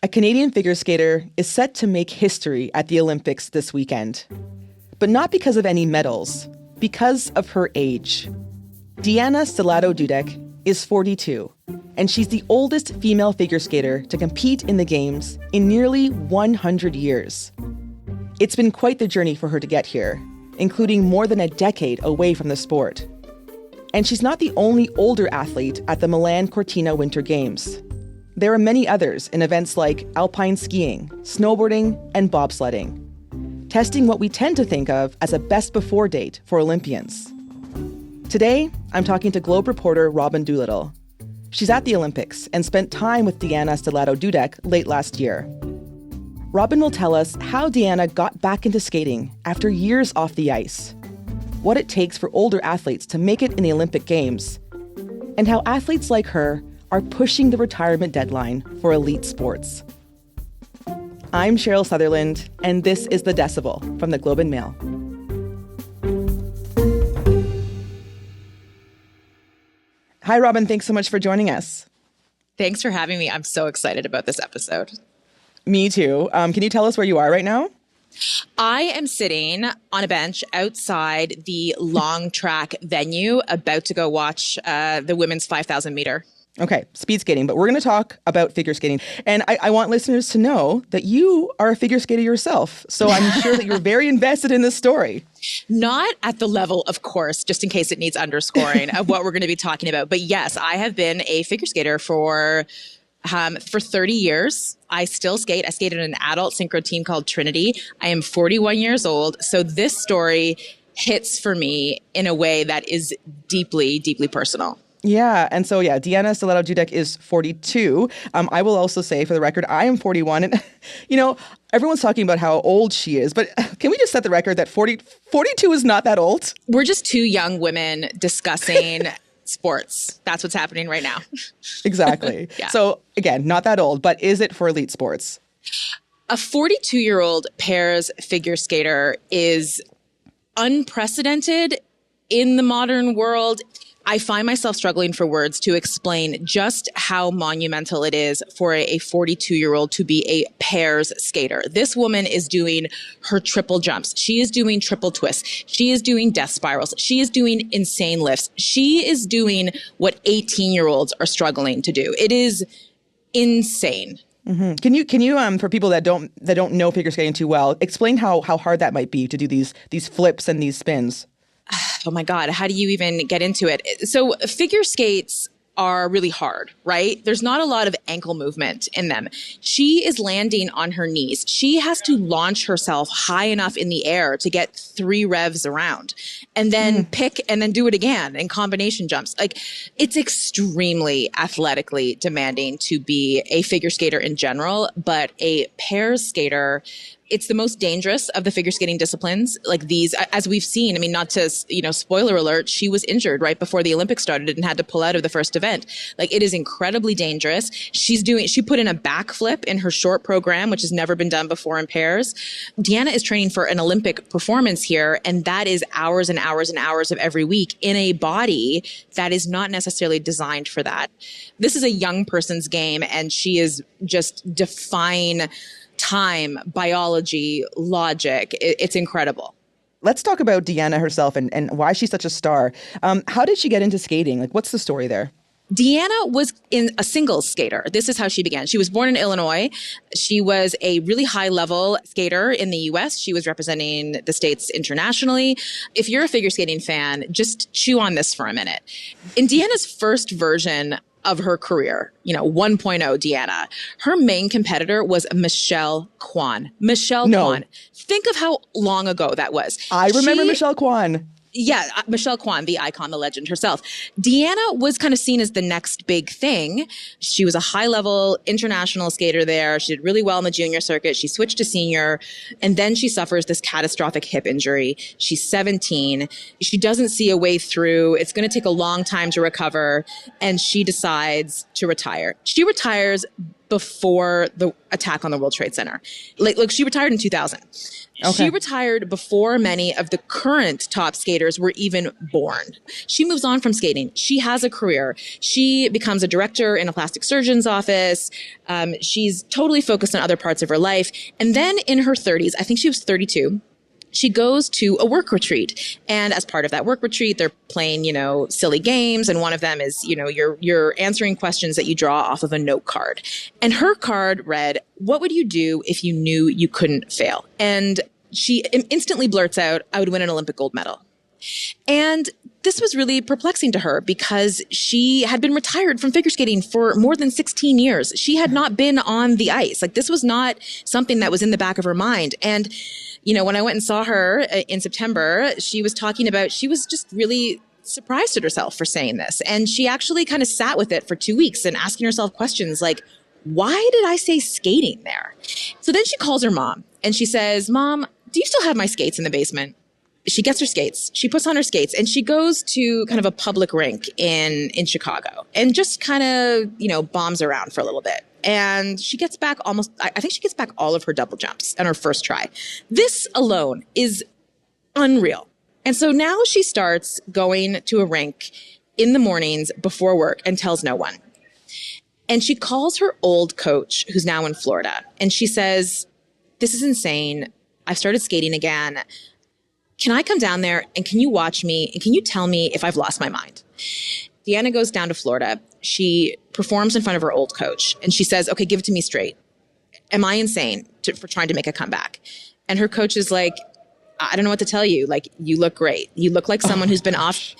A Canadian figure skater is set to make history at the Olympics this weekend. But not because of any medals, because of her age. Deanna Stellato-Dudek is 42, and she's the oldest female figure skater to compete in the Games in nearly 100 years. It's been quite the journey for her to get here, including more than a decade away from the sport. And she's not the only older athlete at the Milan Cortina Winter Games. There are many others in events like alpine skiing, snowboarding, and bobsledding, testing what we tend to think of as a best before date for Olympians. Today, I'm talking to Globe reporter Robyn Doolittle. She's at the Olympics and spent time with Deanna Stellato-Dudek late last year. Robyn will tell us how Deanna got back into skating after years off the ice, what it takes for older athletes to make it in the Olympic Games, and how athletes like her are pushing the retirement deadline for elite sports. I'm Cheryl Sutherland, and this is The Decibel from the Globe and Mail. Hi, Robyn. Thanks so much for joining us. Thanks for having me. I'm so excited about this episode. Me too. Can you tell us where you are right now? I am sitting on a bench outside the long track venue, about to go watch the women's 5,000 meter. Okay, speed skating, but we're going to talk about figure skating. And I want listeners to know that you are a figure skater yourself. So I'm sure that you're very invested in this story. Not at the level, of course, just in case it needs underscoring of what we're going to be talking about. But yes, I have been a figure skater for 30 years. I still skate. I skated in an adult synchro team called Trinity. I am 41 years old. So this story hits for me in a way that is deeply, deeply personal. Yeah. And so, Deanna Stellato-Dudek is 42. I will also say, for the record, I am 41. And, everyone's talking about how old she is. But can we just set the record that 42 is not that old? We're just two young women discussing sports. That's what's happening right now. Exactly. Yeah. So, again, not that old. But is it for elite sports? A 42-year-old pairs figure skater is unprecedented in the modern world. I find myself struggling for words to explain just how monumental it is for a 42-year-old to be a pairs skater. This woman is doing her triple jumps. She is doing triple twists. She is doing death spirals. She is doing insane lifts. She is doing what 18-year-olds are struggling to do. It is insane. Mm-hmm. Can you for people that don't know figure skating too well, explain how hard that might be to do these flips and these spins? Oh my God, how do you even get into it? So figure skates are really hard, right? There's not a lot of ankle movement in them. She is landing on her knees. She has to launch herself high enough in the air to get 3 revs around and then pick and then do it again in combination jumps. Like, it's extremely athletically demanding to be a figure skater in general, but a pairs skater, it's the most dangerous of the figure skating disciplines. Like these, as we've seen, I mean, not to, spoiler alert, she was injured right before the Olympics started and had to pull out of the first event. Like, it is incredibly dangerous. She put in a backflip in her short program, which has never been done before in pairs. Deanna is training for an Olympic performance here, and that is hours and hours and hours of every week in a body that is not necessarily designed for that. This is a young person's game, and she is just defying time, biology, logic. It's incredible. Let's talk about Deanna herself and why she's such a star. How did she get into skating? Like, what's the story there? Deanna was a singles skater. This is how she began. She was born in Illinois. She was a really high-level skater in the U.S. She was representing the States internationally. If you're a figure skating fan, just chew on this for a minute. In Deanna's first version of her career, 1.0 Deanna, her main competitor was Michelle Kwan. Kwan. Think of how long ago that was. I remember Michelle Kwan. Yeah, Michelle Kwan, the icon, the legend herself. Deanna was kind of seen as the next big thing. She was a high-level international skater there. She did really well in the junior circuit. She switched to senior, and then she suffers this catastrophic hip injury. She's 17. She doesn't see a way through. It's going to take a long time to recover, and she decides to retire. She retires before the attack on the World Trade Center. Like she retired in 2000. Okay. She retired before many of the current top skaters were even born. She moves on from skating. She has a career. She becomes a director in a plastic surgeon's office. She's totally focused on other parts of her life. And then in her 30s, I think she was 32, she goes to a work retreat. And as part of that work retreat, they're playing, silly games. And one of them is, you're answering questions that you draw off of a note card. And her card read, "What would you do if you knew you couldn't fail?" And she instantly blurts out, "I would win an Olympic gold medal." And this was really perplexing to her because she had been retired from figure skating for more than 16 years. She had not been on the ice. Like, this was not something that was in the back of her mind. And when I went and saw her in September, she was talking about, she was just really surprised at herself for saying this. And she actually kind of sat with it for 2 weeks and asking herself questions like, why did I say skating there? So then she calls her mom and she says, "Mom, do you still have my skates in the basement?" She gets her skates, she puts on her skates, and she goes to kind of a public rink in Chicago and just kind of, bombs around for a little bit. And she gets back I think she gets back all of her double jumps on her first try. This alone is unreal. And so now she starts going to a rink in the mornings before work and tells no one. And she calls her old coach, who's now in Florida, and she says, "This is insane. I've started skating again. Can I come down there and can you watch me and can you tell me if I've lost my mind?" Deanna goes down to Florida. She performs in front of her old coach and she says, "Okay, give it to me straight. Am I insane for trying to make a comeback?" And her coach is like, "I don't know what to tell you. Like, you look great. You look like someone who's been off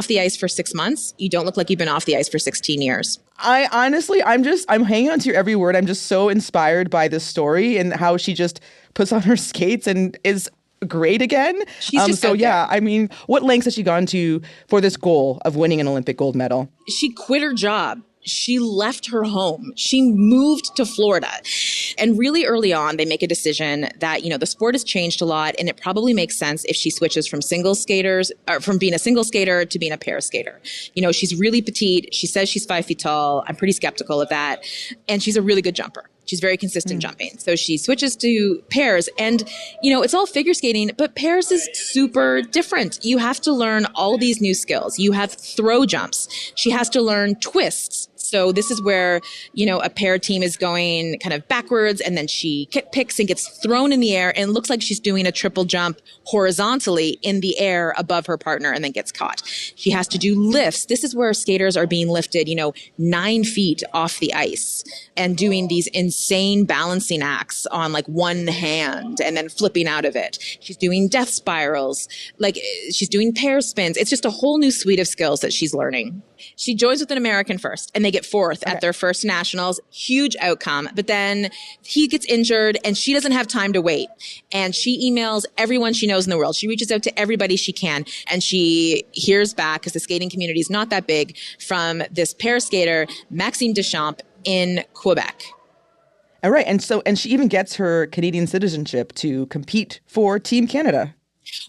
the ice for 6 months. You don't look like you've been off the ice for 16 years. I honestly, I'm hanging on to your every word. I'm just so inspired by this story and how she just puts on her skates and is great again. She's just out there. I mean, what lengths has she gone to for this goal of winning an Olympic gold medal? She quit her job. She left her home. She moved to Florida. And really early on, they make a decision that, the sport has changed a lot and it probably makes sense if she switches from from being a single skater to being a pair skater. She's really petite. She says she's 5 feet tall. I'm pretty skeptical of that. And she's a really good jumper. She's very consistent jumping. So she switches to pairs and, it's all figure skating, but pairs is super different. You have to learn all these new skills. You have throw jumps. She has to learn twists. So this is where, a pair team is going kind of backwards and then she picks and gets thrown in the air and looks like she's doing a triple jump horizontally in the air above her partner and then gets caught. She has to do lifts. This is where skaters are being lifted, 9 feet off the ice and doing these insane balancing acts on like one hand and then flipping out of it. She's doing death spirals, like she's doing pair spins. It's just a whole new suite of skills that she's learning. She joins with an American first and they get fourth at their first nationals. Huge outcome. But then he gets injured and she doesn't have time to wait. And she emails everyone she knows in the world. She reaches out to everybody she can. And she hears back, because the skating community is not that big, from this pair skater, Maxime Deschamps, in Quebec. All right. And she even gets her Canadian citizenship to compete for Team Canada.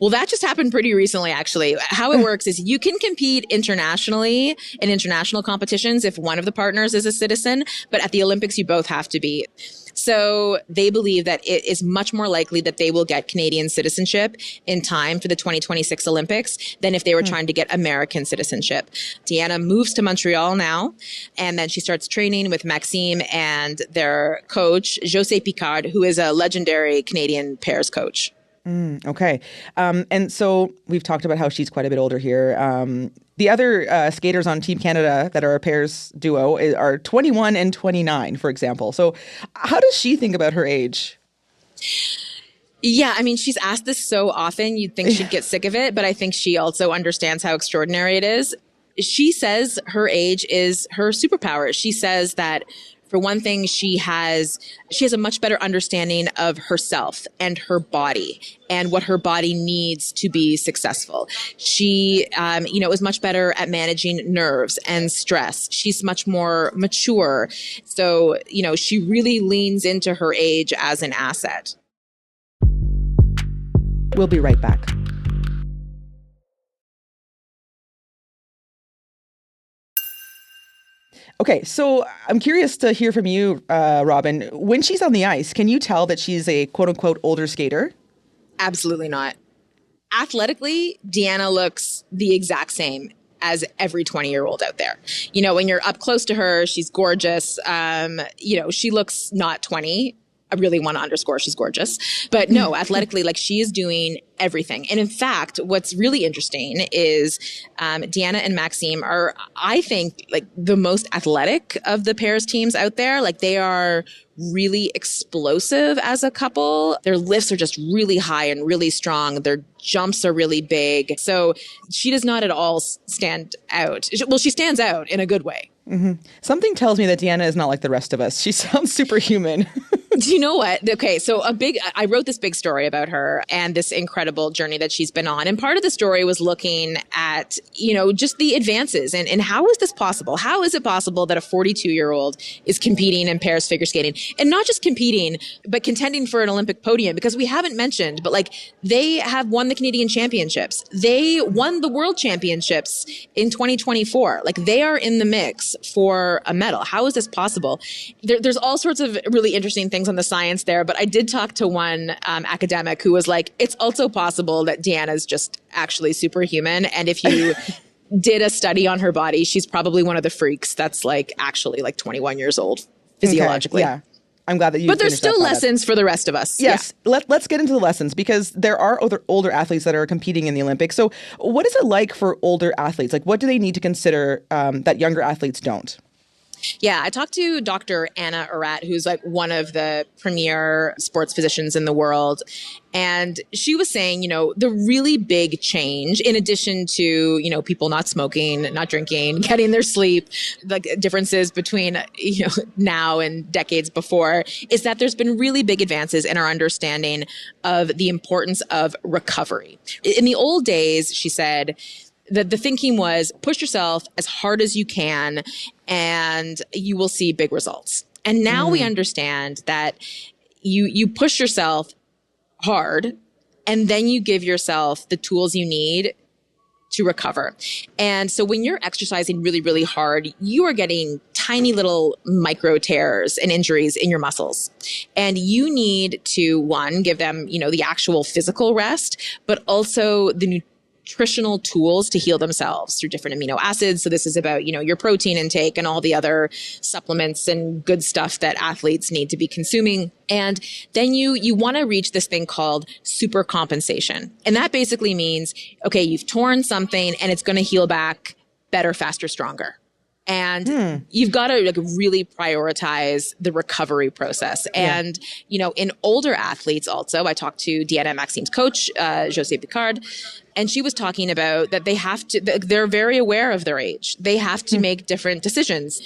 Well, that just happened pretty recently, actually. How it works is you can compete internationally in international competitions if one of the partners is a citizen, but at the Olympics, you both have to be. So they believe that it is much more likely that they will get Canadian citizenship in time for the 2026 Olympics than if they were trying to get American citizenship. Deanna moves to Montreal now, and then she starts training with Maxime and their coach, José Picard, who is a legendary Canadian pairs coach. Okay. And so we've talked about how she's quite a bit older here. The other skaters on Team Canada that are a pairs duo are 21 and 29, for example. So how does she think about her age? Yeah, I mean, she's asked this so often, you'd think she'd get sick of it, but I think she also understands how extraordinary it is. She says her age is her superpower. She says that, for one thing, she has a much better understanding of herself and her body and what her body needs to be successful. She, is much better at managing nerves and stress. She's much more mature. So, she really leans into her age as an asset. We'll be right back. Okay, so I'm curious to hear from you, Robyn. When she's on the ice, can you tell that she's a quote unquote older skater? Absolutely not. Athletically, Deanna looks the exact same as every 20-year-old out there. When you're up close to her, she's gorgeous. She looks not 20. I really want to underscore she's gorgeous. But no, athletically, like she is doing everything. And in fact, what's really interesting is Deanna and Maxime are, I think, like the most athletic of the pairs teams out there. Like they are really explosive as a couple. Their lifts are just really high and really strong. Their jumps are really big. So she does not at all stand out. Well, she stands out in a good way. Mm-hmm. Something tells me that Deanna is not like the rest of us. She sounds superhuman. Do you know what? Okay, so I wrote this big story about her and this incredible journey that she's been on. And part of the story was looking at, just the advances and how is this possible? How is it possible that a 42-year-old is competing in pairs figure skating and not just competing, but contending for an Olympic podium? Because we haven't mentioned, but like they have won the Canadian championships. They won the world championships in 2024. Like they are in the mix for a medal. How is this possible? There's all sorts of really interesting things on the science there, but I did talk to one academic who was like, it's also possible that Deanna's just actually superhuman. And if you did a study on her body, she's probably one of the freaks that's like actually like 21 years old physiologically. Okay, yeah. I'm glad that you. But there's still lessons for the rest of us. Yes. Yeah. Let's get into the lessons because there are older athletes that are competing in the Olympics. So what is it like for older athletes? Like what do they need to consider that younger athletes don't? Yeah, I talked to Dr. Anna Arat, who's like one of the premier sports physicians in the world. And she was saying, the really big change, in addition to, people not smoking, not drinking, getting their sleep, the differences between, now and decades before, is that there's been really big advances in our understanding of the importance of recovery. In the old days, she said, the thinking was push yourself as hard as you can and you will see big results. And now we understand that you push yourself hard and then you give yourself the tools you need to recover. And so when you're exercising really, really hard, you are getting tiny little micro tears and injuries in your muscles. And you need to, one, give them, the actual physical rest, but also the nutritional tools to heal themselves through different amino acids. So this is about, your protein intake and all the other supplements and good stuff that athletes need to be consuming. And then you want to reach this thing called super compensation. And that basically means, okay, you've torn something and it's going to heal back better, faster, stronger. And you've got to really prioritize the recovery process. And, in older athletes also, I talked to Deanna and Maxime's coach, José Picard, and she was talking about that they're very aware of their age. They have to make different decisions.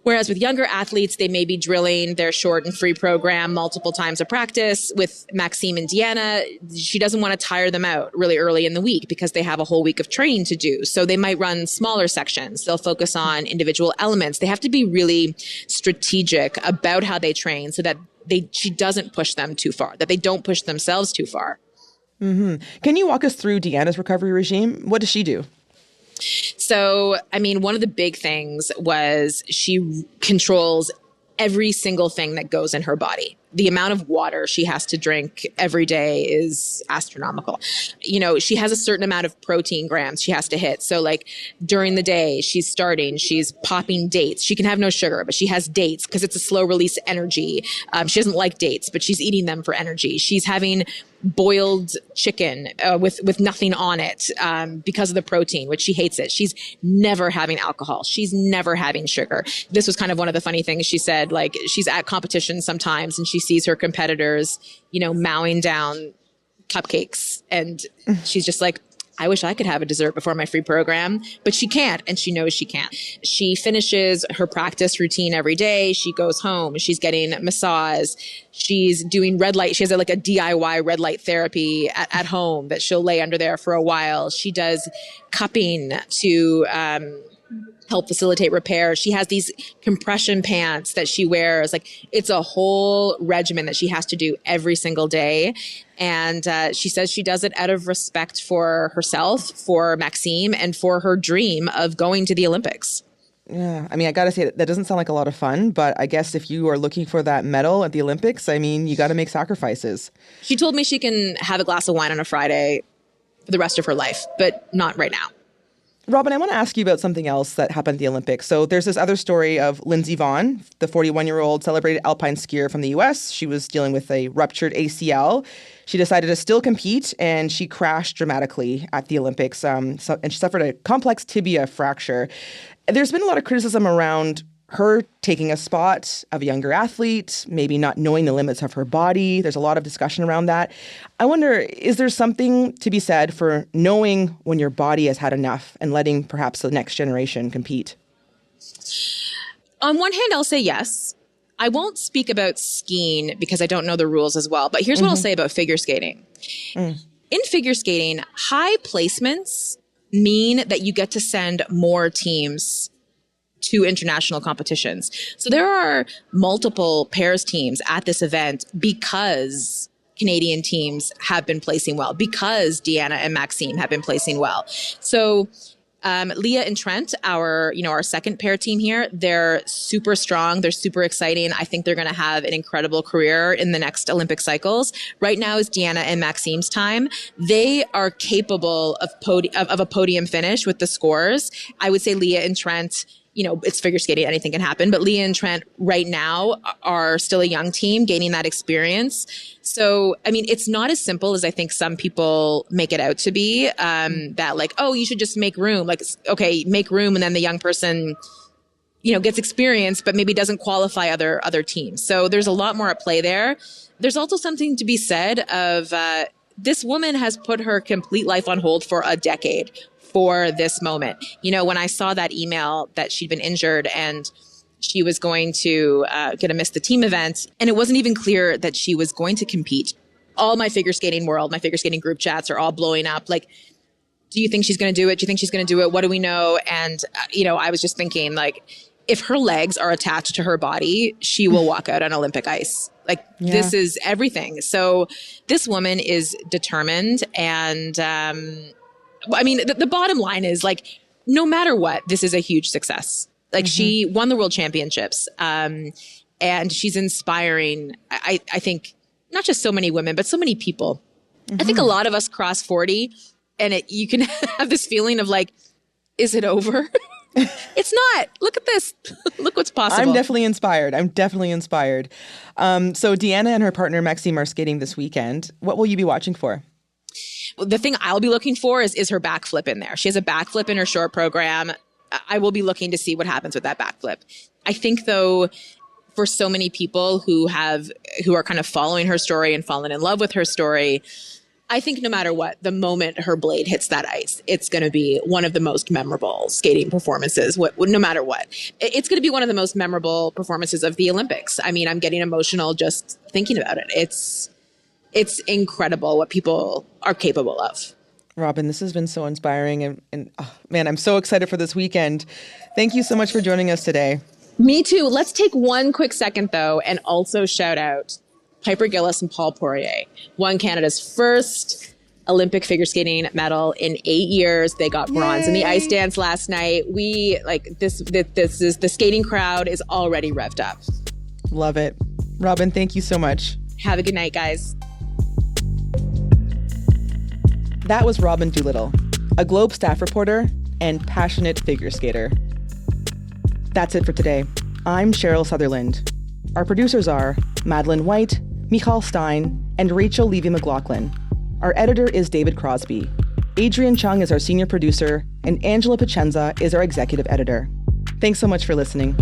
Whereas with younger athletes, they may be drilling their short and free program multiple times a practice. With Maxime and Deanna, she doesn't want to tire them out really early in the week because they have a whole week of training to do. So they might run smaller sections. They'll focus on individual elements. They have to be really strategic about how they train so that she doesn't push them too far, that they don't push themselves too far. Mm-hmm. Can you walk us through Deanna's recovery regime? What does she do? So, one of the big things was she controls every single thing that goes in her body. The amount of water she has to drink every day is astronomical. She has a certain amount of protein grams she has to hit. So during the day, she's popping dates. She can have no sugar, but she has dates because it's a slow release energy. She doesn't like dates, but she's eating them for energy. She's having boiled chicken with nothing on it because of the protein, which she hates it. She's never having alcohol. She's never having sugar. This was kind of one of the funny things she said, she's at competition sometimes and she sees her competitors, mowing down cupcakes. And she's just like, I wish I could have a dessert before my free program, but she can't. And she knows she can't. She finishes her practice routine every day. She goes home. She's getting massage. She's doing red light. She has a DIY red light therapy at home that she'll lay under there for a while. She does cupping to, help facilitate repair. She has these compression pants that she wears. It's a whole regimen that she has to do every single day. And she says she does it out of respect for herself, for Maxime, and for her dream of going to the Olympics. Yeah, I mean, I got to say, that doesn't sound like a lot of fun, but I guess if you are looking for that medal at the Olympics, I mean, you got to make sacrifices. She told me she can have a glass of wine on a Friday for the rest of her life, but not right now. Robyn, I want to ask you about something else that happened at the Olympics. So there's this other story of Lindsey Vonn, the 41-year-old celebrated alpine skier from the U.S. She was dealing with a ruptured ACL. She decided to still compete, and she crashed dramatically at the Olympics, and she suffered a complex tibia fracture. There's been a lot of criticism around her taking a spot of a younger athlete, maybe not knowing the limits of her body. There's a lot of discussion around that. I wonder, is there something to be said for knowing when your body has had enough and letting perhaps the next generation compete? On one hand, I'll say yes. I won't speak about skiing because I don't know the rules as well. But here's what I'll say about figure skating. In figure skating, high placements mean that you get to send more teams to international competitions. So there are multiple pairs teams at this event because Canadian teams have been placing well, because Deanna and Maxime have been placing well. So Leah and Trent, our second pair team here, they're super strong. They're super exciting. I think they're going to have an incredible career in the next Olympic cycles. Right now is Deanna and Maxime's time. They are capable of a podium finish with the scores. I would say Leah and Trent, it's figure skating, anything can happen. But Leah and Trent right now are still a young team gaining that experience. So, I mean, it's not as simple as I think some people make it out to be, that like, oh, you should just make room. Like, okay, make room. And then the young person, gets experience, but maybe doesn't qualify other teams. So there's a lot more at play there. There's also something to be said of this woman has put her complete life on hold for a decade for this moment. When I saw that email that she'd been injured and she was going to miss the team event, and it wasn't even clear that she was going to compete. All my figure skating group chats are all blowing up. Like, do you think she's going to do it? Do you think she's going to do it? What do we know? And, I was just thinking, like, if her legs are attached to her body, she will walk out on Olympic ice. Like, This is everything. So this woman is determined. And, the bottom line is, like, no matter what, this is a huge success. Like, she won the world championships, and she's inspiring, I think, not just so many women, but so many people. I think a lot of us cross 40, and you can have this feeling of like, is it over? It's not. Look at this. Look what's possible. I'm definitely inspired. So Deanna and her partner Maxime are skating this weekend. What will you be watching for? The thing I'll be looking for is her backflip in there. She has a backflip in her short program. I will be looking to see what happens with that backflip. I think, though, for so many people who are kind of following her story and fallen in love with her story, I think no matter what, the moment her blade hits that ice, it's going to be one of the most memorable skating performances, no matter what. It's going to be one of the most memorable performances of the Olympics. I mean, I'm getting emotional just thinking about it. It's incredible what people are capable of. Robyn, this has been so inspiring. And oh, man, I'm so excited for this weekend. Thank you so much for joining us today. Me too. Let's take one quick second, though, and also shout out Piper Gillis and Paul Poirier. Won Canada's first Olympic figure skating medal in 8 years. They got bronze in the ice dance last night. This is the skating crowd is already revved up. Love it. Robyn, thank you so much. Have a good night, guys. That was Robyn Doolittle, a Globe staff reporter and passionate figure skater. That's it for today. I'm Cheryl Sutherland. Our producers are Madeline White, Michal Stein, and Rachel Levy-McLaughlin. Our editor is David Crosby. Adrian Chung is our senior producer, and Angela Pacenza is our executive editor. Thanks so much for listening.